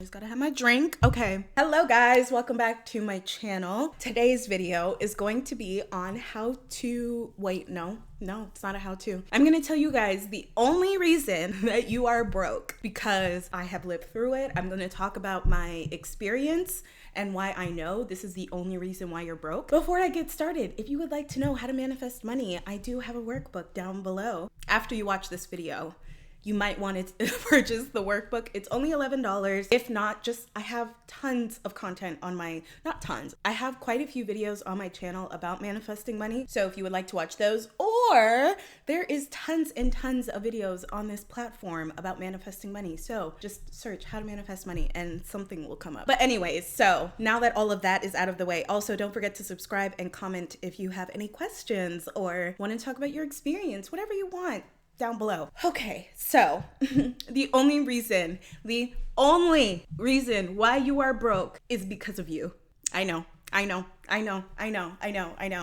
Just gotta have my drink. Okay. Hello guys, welcome back to my channel. Today's video is going to be on how to, no, it's not a how to. I'm gonna tell you guys the only reason that you are broke, because I have lived through it. I'm gonna talk about my experience and why I know this is the only reason why you're broke. Before I get started, if you would like to know how to manifest money, I do have a workbook down below. After you watch this video, you might want to purchase the workbook. It's only $11. If not, I have tons of content on not tons. I have quite a few videos on my channel about manifesting money. So if you would like to watch those, or there is tons and tons of videos on this platform about manifesting money. So just search how to manifest money and something will come up. But anyways, so now that all of that is out of the way, also don't forget to subscribe and comment if you have any questions or want to talk about your experience, whatever you want, down below. Okay, so the only reason why you are broke is because of you. I know.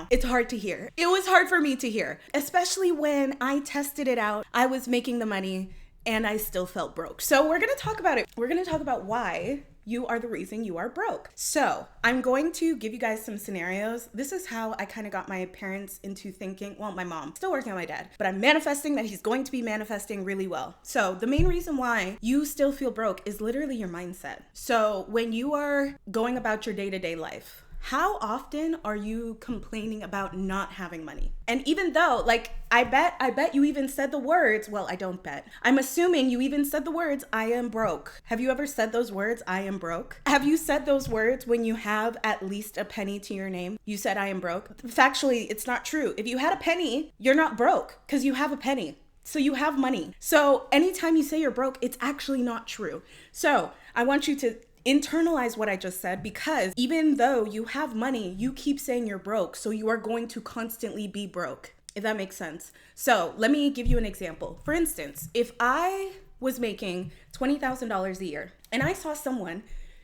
It's hard to hear. It was hard for me to hear, especially when I tested it out. I was making the money and I still felt broke. So we're gonna talk about it. We're gonna talk about why you are the reason you are broke. So I'm going to give you guys some scenarios. This is how I kind of got my parents into thinking, well, my mom, still working on my dad, but I'm manifesting that he's going to be manifesting really well. So the main reason why you still feel broke is literally your mindset. So when you are going about your day-to-day life, how often are you complaining about not having money? And even though, I bet you even said the words, well, I don't bet. I'm assuming you even said the words, I am broke. Have you ever said those words, I am broke? Have you said those words when you have at least a penny to your name? You said, I am broke. Factually, it's not true. If you had a penny, you're not broke because you have a penny. So you have money. So anytime you say you're broke, it's actually not true. So I want you to internalize what I just said, because even though you have money, you keep saying you're broke. So you are going to constantly be broke, if that makes sense. So let me give you an example. For instance, if I was making $20,000 a year and I saw someone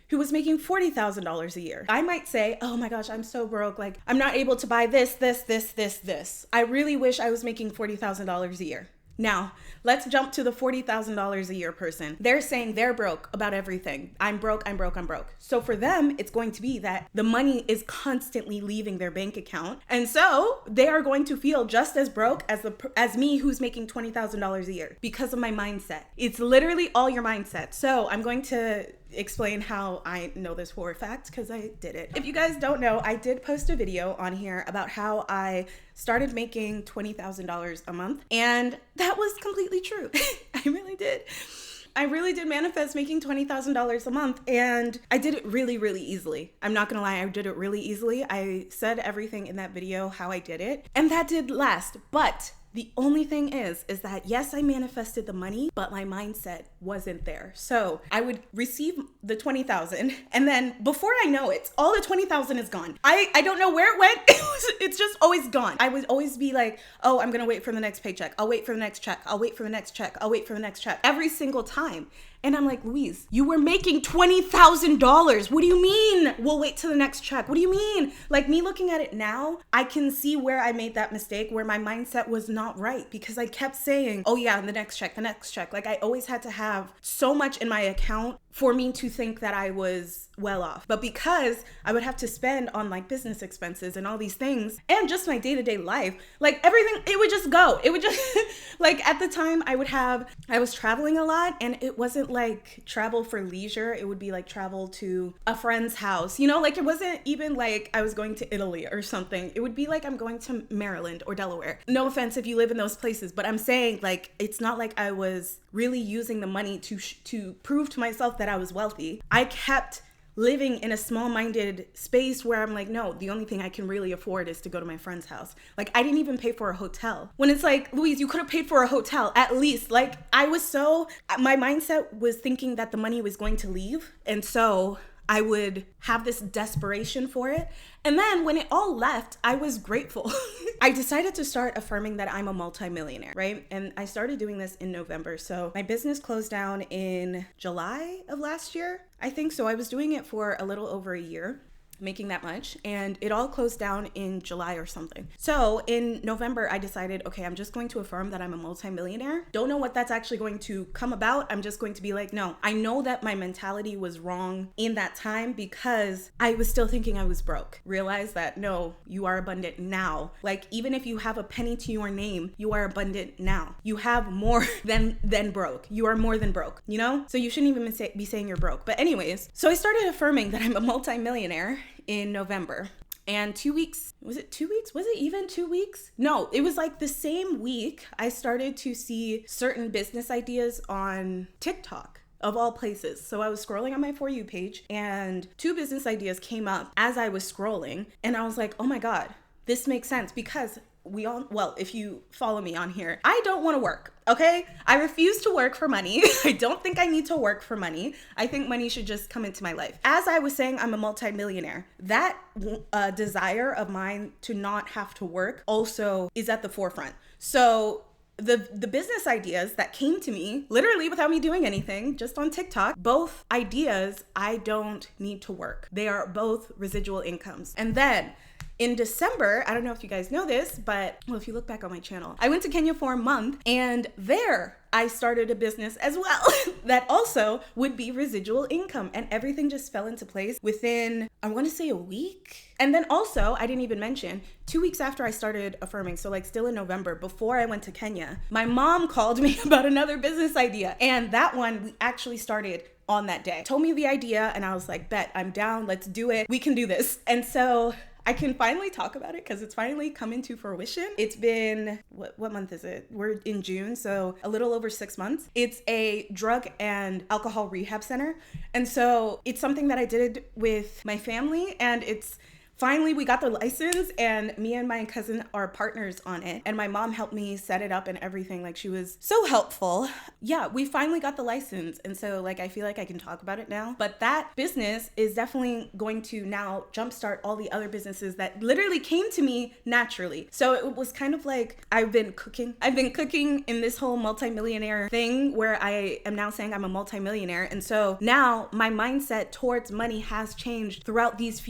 who was making $40,000 a year, I might say, oh my gosh, I'm so broke. I'm not able to buy this. I really wish I was making $40,000 a year. Now, let's jump to the $40,000 a year person. They're saying they're broke about everything. I'm broke. So for them, it's going to be that the money is constantly leaving their bank account. And so they are going to feel just as broke as me, who's making $20,000 a year, because of my mindset. It's literally all your mindset. So I'm going to explain how I know this for a fact, because I did it. If you guys don't know, I did post a video on here about how I started making $20,000 a month, and that was completely true. I really did manifest making $20,000 a month, and I did it really, really easily. I'm not gonna lie, I did it really easily. I said everything in that video how I did it, and that did last. But the only thing is that yes, I manifested the money, but my mindset wasn't there. So I would receive the 20,000, and then before I know it, all the 20,000 is gone. I don't know where it went. It's just always gone. I would always be like, oh, I'm gonna wait for the next paycheck. I'll wait for the next check. I'll wait for the next check. I'll wait for the next check. Every single time. And I'm like, Louise, you were making $20,000. What do you mean? We'll wait till the next check. What do you mean? Me looking at it now, I can see where I made that mistake, where my mindset was not right, because I kept saying, oh yeah, the next check. I always had to have so much in my account for me to think that I was well off. But because I would have to spend on business expenses and all these things and just my day-to-day life, everything, it would just go. It would just, at the time I was traveling a lot, and it wasn't travel for leisure. It would be travel to a friend's house, it wasn't even I was going to Italy or something. It would be I'm going to Maryland or Delaware. No offense if you live in those places, but I'm saying it's not like I was really using the money to prove to myself that I was wealthy. I kept living in a small-minded space where I'm no, the only thing I can really afford is to go to my friend's house. I didn't even pay for a hotel. When it's Louise, you could have paid for a hotel at least. My mindset was thinking that the money was going to leave. And so I would have this desperation for it. And then when it all left, I was grateful. I decided to start affirming that I'm a multimillionaire, right? And I started doing this in November. So my business closed down in July of last year, I think. So I was doing it for a little over a year. making that much, and it all closed down in July or something. So in November, I decided, okay, I'm just going to affirm that I'm a multimillionaire. Don't know what that's actually going to come about. I'm just going to be like, no, I know that my mentality was wrong in that time because I was still thinking I was broke. Realize that no, you are abundant now. Like, even if you have a penny to your name, you are abundant now. You have more than broke. You are more than broke, you know? So you shouldn't even be saying you're broke. But anyways, so I started affirming that I'm a multimillionaire in November. And 2 weeks, was it 2 weeks? Was it even 2 weeks? No, it was like the same week I started to see certain business ideas on TikTok, of all places. So I was scrolling on my For You page and 2 business ideas came up as I was scrolling. And I was like, oh my God, this makes sense because if you follow me on here, I don't want to work, okay? I refuse to work for money. I don't think I need to work for money. I think money should just come into my life. As I was saying, I'm a multimillionaire. That desire of mine to not have to work also is at the forefront. So the business ideas that came to me literally without me doing anything, just on TikTok, both ideas, I don't need to work. They are both residual incomes. And then in December, I don't know if you guys know this, but if you look back on my channel, I went to Kenya for a month, and there I started a business as well that also would be residual income, and everything just fell into place within, I want to say, a week. And then also, I didn't even mention, 2 weeks after I started affirming, so like still in November, before I went to Kenya, my mom called me about another business idea, and that one we actually started on that day. Told me the idea, and I was like, bet, I'm down, let's do it, we can do this. And so I can finally talk about it because it's finally come into fruition. It's been, what month is it? We're in June, so a little over 6 months. It's a drug and alcohol rehab center. And so it's something that I did with my family, and finally, we got the license, and me and my cousin are partners on it. And my mom helped me set it up and everything. Like, she was so helpful. Yeah, we finally got the license. And so, like, I feel like I can talk about it now. But that business is definitely going to now jumpstart all the other businesses that literally came to me naturally. So it was kind of like I've been cooking in this whole multimillionaire thing where I am now saying I'm a multimillionaire. And so now my mindset towards money has changed throughout these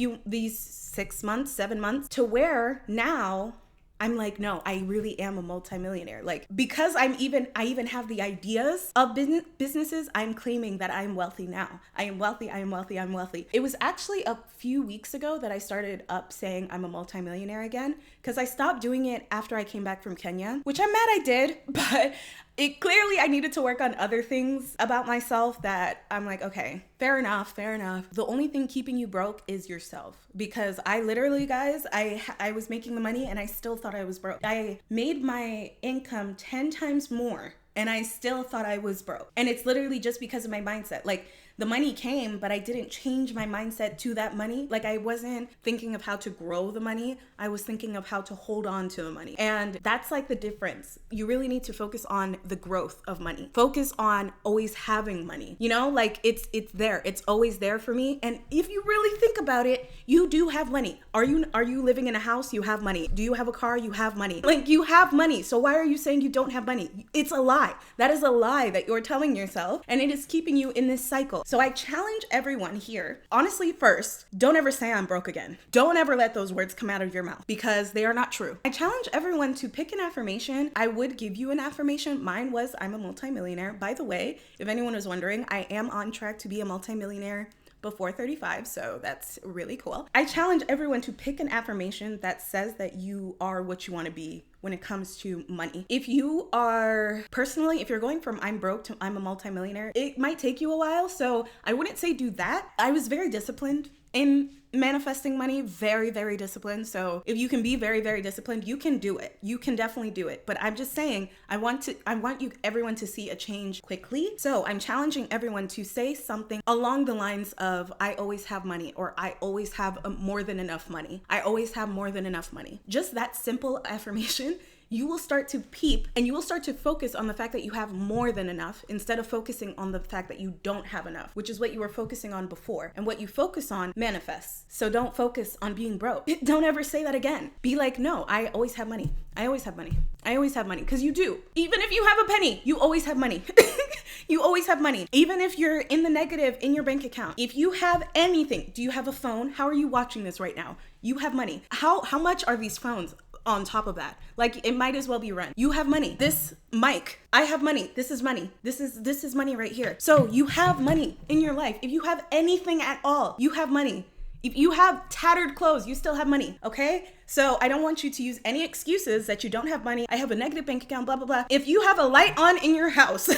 6 months, 7 months, to where now I'm like, no, I really am a multimillionaire. Like, because I even have the ideas of businesses, I'm claiming that I'm wealthy now. I am wealthy. It was actually a few weeks ago that I started up saying I'm a multimillionaire again, because I stopped doing it after I came back from Kenya, which I'm mad I did, but I needed to work on other things about myself that I'm like, okay, fair enough. The only thing keeping you broke is yourself. Because I literally, guys, I was making the money and I still thought I was broke. I made my income 10 times more and I still thought I was broke. And it's literally just because of my mindset. Like, the money came, but I didn't change my mindset to that money. Like, I wasn't thinking of how to grow the money. I was thinking of how to hold on to the money. And that's like the difference. You really need to focus on the growth of money. Focus on always having money. You know, like it's there. It's always there for me. And if you really think about it, you do have money. Are you living in a house? You have money. Do you have a car? You have money. Like, you have money. So why are you saying you don't have money? It's a lie. That is a lie that you're telling yourself, and it is keeping you in this cycle. So I challenge everyone here. Honestly, first, don't ever say I'm broke again. Don't ever let those words come out of your mouth because they are not true. I challenge everyone to pick an affirmation. I would give you an affirmation. Mine was, I'm a multimillionaire. By the way, if anyone was wondering, I am on track to be a multimillionaire before 35, so that's really cool. I challenge everyone to pick an affirmation that says that you are what you want to be when it comes to money. If you're going from I'm broke to I'm a multimillionaire, it might take you a while, so I wouldn't say do that. I was very disciplined in manifesting money, very, very disciplined. So if you can be very, very disciplined, you can do it. You can definitely do it. But I'm just saying, I want everyone to see a change quickly. So I'm challenging everyone to say something along the lines of, I always have money, or I always have more than enough money. I always have more than enough money. Just that simple affirmation, you will start to peep and you will start to focus on the fact that you have more than enough instead of focusing on the fact that you don't have enough, which is what you were focusing on before. And what you focus on manifests. So don't focus on being broke. Don't ever say that again. Be like, no, I always have money. I always have money. I always have money. Because you do. Even if you have a penny, you always have money. You always have money. Even if you're in the negative in your bank account, if you have anything, do you have a phone? How are you watching this right now? You have money. How much are these phones on top of that? Like, it might as well be rent. You have money. This mic, I have money. This is money. This is money right here. So you have money in your life. If you have anything at all, you have money. If you have tattered clothes, you still have money, okay? So I don't want you to use any excuses that you don't have money. I have a negative bank account, blah, blah, blah. If you have a light on in your house,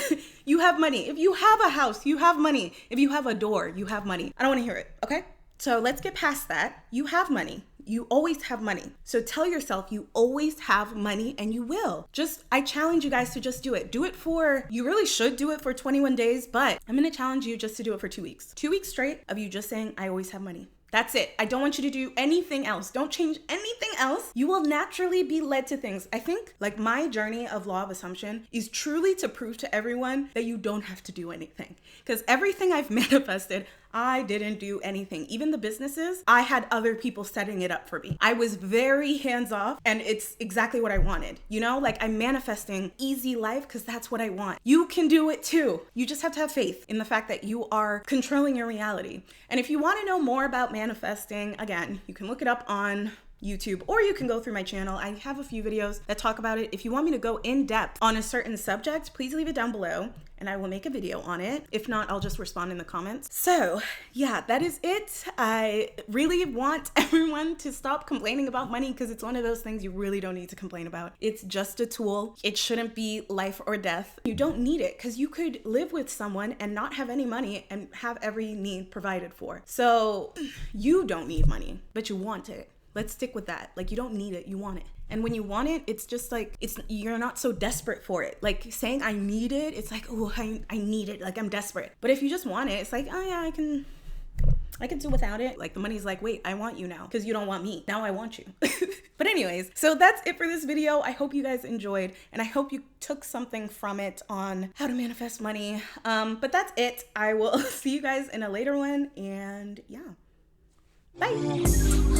you have money. If you have a house, you have money. If you have a door, you have money. I don't want to hear it, okay? So let's get past that. You have money. You always have money. So tell yourself you always have money, and you will. I challenge you guys to just do it. You really should do it for 21 days, but I'm going to challenge you just to do it for 2 weeks. 2 weeks straight of you just saying, I always have money. That's it. I don't want you to do anything else. Don't change anything else. You will naturally be led to things. I think like my journey of law of assumption is truly to prove to everyone that you don't have to do anything. Because everything I've manifested, I didn't do anything. Even the businesses, I had other people setting it up for me. I was very hands-off, and it's exactly what I wanted. You know, like I'm manifesting easy life because that's what I want. You can do it too. You just have to have faith in the fact that you are controlling your reality. And if you want to know more about manifesting, again, you can look it up on YouTube, or you can go through my channel. I have a few videos that talk about it. If you want me to go in depth on a certain subject, please leave it down below and I will make a video on it. If not, I'll just respond in the comments. So yeah, that is it. I really want everyone to stop complaining about money because it's one of those things you really don't need to complain about. It's just a tool. It shouldn't be life or death. You don't need it because you could live with someone and not have any money and have every need provided for. So you don't need money, but you want it. Let's stick with that. Like, you don't need it, you want it. And when you want it, it's just like, you're not so desperate for it. Like saying I need it, it's like, oh, I need it, like I'm desperate. But if you just want it, it's like, oh yeah, I can do without it. Like the money's like, wait, I want you now because you don't want me. Now I want you. But anyways, so that's it for this video. I hope you guys enjoyed, and I hope you took something from it on how to manifest money. But that's it. I will see you guys in a later one, and yeah. Bye.